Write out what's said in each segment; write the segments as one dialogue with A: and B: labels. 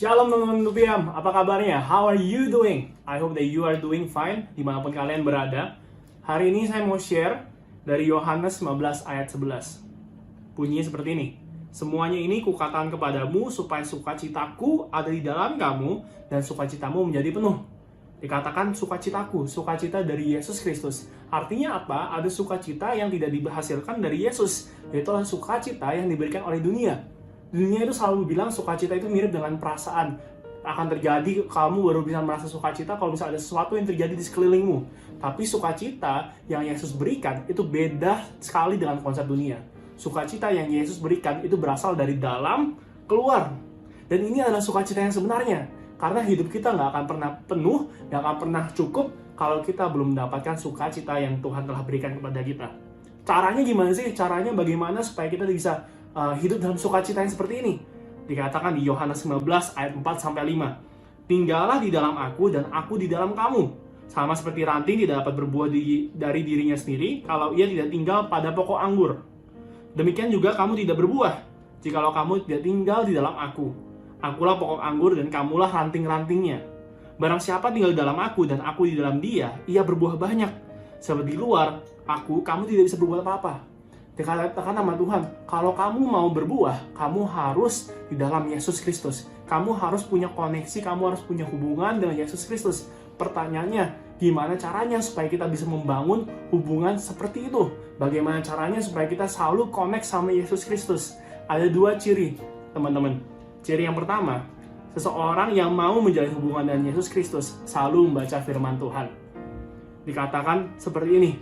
A: Shalom teman-teman Lupiam, apa kabarnya? How are you doing? I hope that you are doing fine dimanapun kalian berada. Hari ini saya mau share dari Yohanes 15 ayat 11. Bunyinya seperti ini. Semuanya ini kukatakan kepadamu supaya sukacitaku ada di dalam kamu dan sukacitamu menjadi penuh. Dikatakan sukacitaku, sukacita dari Yesus Kristus. Artinya apa? Ada sukacita yang tidak dihasilkan dari Yesus, yaitu sukacita yang diberikan oleh dunia. Dunia itu selalu bilang sukacita itu mirip dengan perasaan. Akan terjadi, kamu baru bisa merasa sukacita kalau misalnya ada sesuatu yang terjadi di sekelilingmu. Tapi sukacita yang Yesus berikan itu beda sekali dengan konsep dunia. Sukacita yang Yesus berikan itu berasal dari dalam keluar. Dan ini adalah sukacita yang sebenarnya. Karena hidup kita nggak akan pernah penuh, nggak akan pernah cukup kalau kita belum mendapatkan sukacita yang Tuhan telah berikan kepada kita. Caranya gimana sih? Caranya bagaimana supaya kita bisa hidup dalam sukacita yang seperti ini? Dikatakan di Yohanes 15 ayat 4-5. Tinggallah di dalam aku dan aku di dalam kamu. Sama seperti ranting tidak dapat berbuah dari dirinya sendiri kalau ia tidak tinggal pada pokok anggur. Demikian juga kamu tidak berbuah jikalau kamu tidak tinggal di dalam aku. Akulah pokok anggur dan kamulah ranting-rantingnya. Barang siapa tinggal di dalam aku dan aku di dalam dia, ia berbuah banyak. Sebab di luar aku, kamu tidak bisa berbuat apa-apa. Dikatakan sama Tuhan, kalau kamu mau berbuah, kamu harus di dalam Yesus Kristus. Kamu harus punya koneksi, kamu harus punya hubungan dengan Yesus Kristus. Pertanyaannya, gimana caranya supaya kita bisa membangun hubungan seperti itu? Bagaimana caranya supaya kita selalu connect sama Yesus Kristus? Ada dua ciri, teman-teman. Ciri yang pertama, seseorang yang mau menjalin hubungan dengan Yesus Kristus selalu membaca firman Tuhan. Dikatakan seperti ini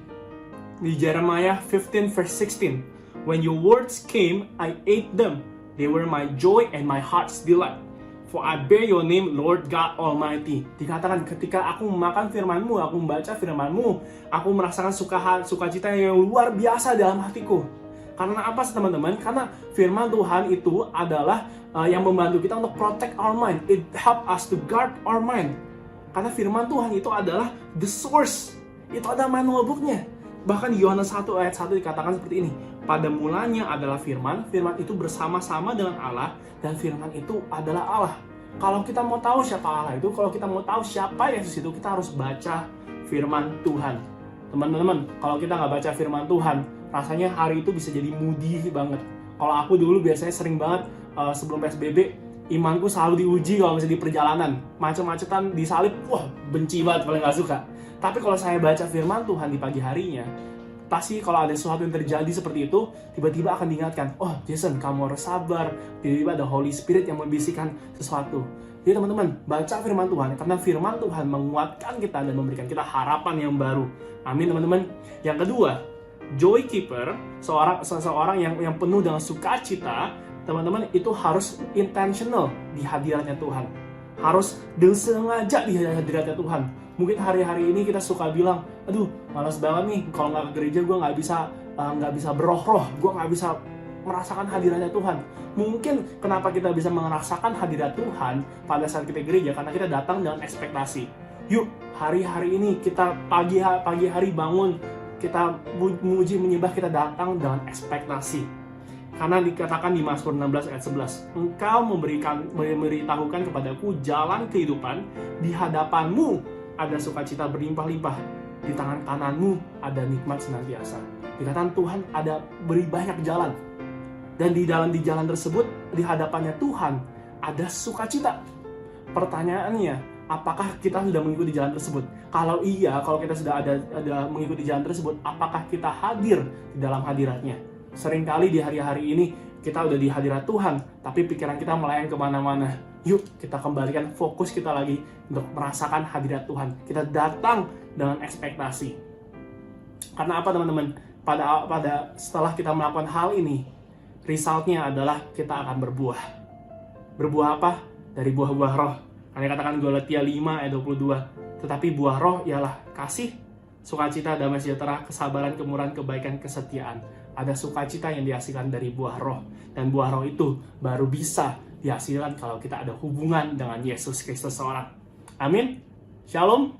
A: di Jeremiah 15 verse 16. When your words came, I ate them. They were my joy and my heart's delight. For I bear your name, Lord God Almighty. Dikatakan ketika aku memakan firman-Mu, aku membaca firman-Mu, aku merasakan sukacita yang luar biasa dalam hatiku. Karena apa sih teman-teman? Karena firman Tuhan itu adalah yang membantu kita untuk protect our mind. It help us to guard our mind. Karena firman Tuhan itu adalah the source. Itu ada manual booknya. Bahkan di Yohanes 1 ayat 1 dikatakan seperti ini. Pada mulanya adalah firman, firman itu bersama-sama dengan Allah, dan firman itu adalah Allah. Kalau kita mau tahu siapa Allah itu, kalau kita mau tahu siapa Yesus itu, kita harus baca firman Tuhan. Teman-teman, kalau kita nggak baca firman Tuhan, rasanya hari itu bisa jadi moody banget. Kalau aku dulu biasanya sering banget sebelum PSBB, imanku selalu diuji kalau misalnya di perjalanan. Macet-macetan, disalib, wah benci banget, paling nggak suka. Tapi kalau saya baca firman Tuhan di pagi harinya, pasti kalau ada sesuatu yang terjadi seperti itu, tiba-tiba akan diingatkan, oh Jason, kamu harus sabar. Tiba-tiba ada Holy Spirit yang membisikkan sesuatu. Jadi teman-teman, baca firman Tuhan, karena firman Tuhan menguatkan kita dan memberikan kita harapan yang baru. Amin teman-teman. Yang kedua, joy keeper, seseorang yang penuh dengan sukacita, teman-teman, itu harus intentional di hadiratnya Tuhan. Harus disengaja di hadiratnya Tuhan. Mungkin hari-hari ini kita suka bilang, aduh malas banget nih, kalau nggak ke gereja gue nggak bisa beroh-roh, gue nggak bisa merasakan hadiratnya Tuhan. Mungkin kenapa kita bisa merasakan hadirat Tuhan pada saat kita gereja, karena kita datang dengan ekspektasi. Yuk, hari-hari ini kita pagi hari bangun, kita memuji menyembah, kita datang dengan ekspektasi. Karena dikatakan di Mazmur 16 ayat 11, Engkau memberitahukan kepadaku jalan kehidupan, di hadapanmu ada sukacita berlimpah-limpah, di tangan kananmu ada nikmat senantiasa. Dikatakan Tuhan ada beri banyak jalan, dan di jalan tersebut, di hadapannya Tuhan ada sukacita. Pertanyaannya, apakah kita sudah mengikuti jalan tersebut? Kalau iya, kalau kita sudah ada mengikuti jalan tersebut, apakah kita hadir di dalam hadiratnya? Seringkali di hari-hari ini kita udah di hadirat Tuhan, tapi pikiran kita melayang kemana-mana. Yuk kita kembalikan fokus kita lagi untuk merasakan hadirat Tuhan. Kita datang dengan ekspektasi. Karena apa teman-teman? Pada setelah kita melakukan hal ini, resultnya adalah kita akan berbuah. Berbuah apa? Dari buah-buah roh. Karena katakan Galatia 5 ayat 22. Tetapi buah roh ialah kasih, sukacita, damai sejahtera, kesabaran, kemurahan, kebaikan, kesetiaan. Ada sukacita yang dihasilkan dari buah roh. Dan buah roh itu baru bisa dihasilkan kalau kita ada hubungan dengan Yesus Kristus seorang. Amin. Shalom.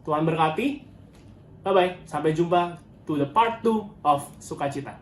A: Tuhan berkati. Bye-bye. Sampai jumpa to the part 2 of sukacita.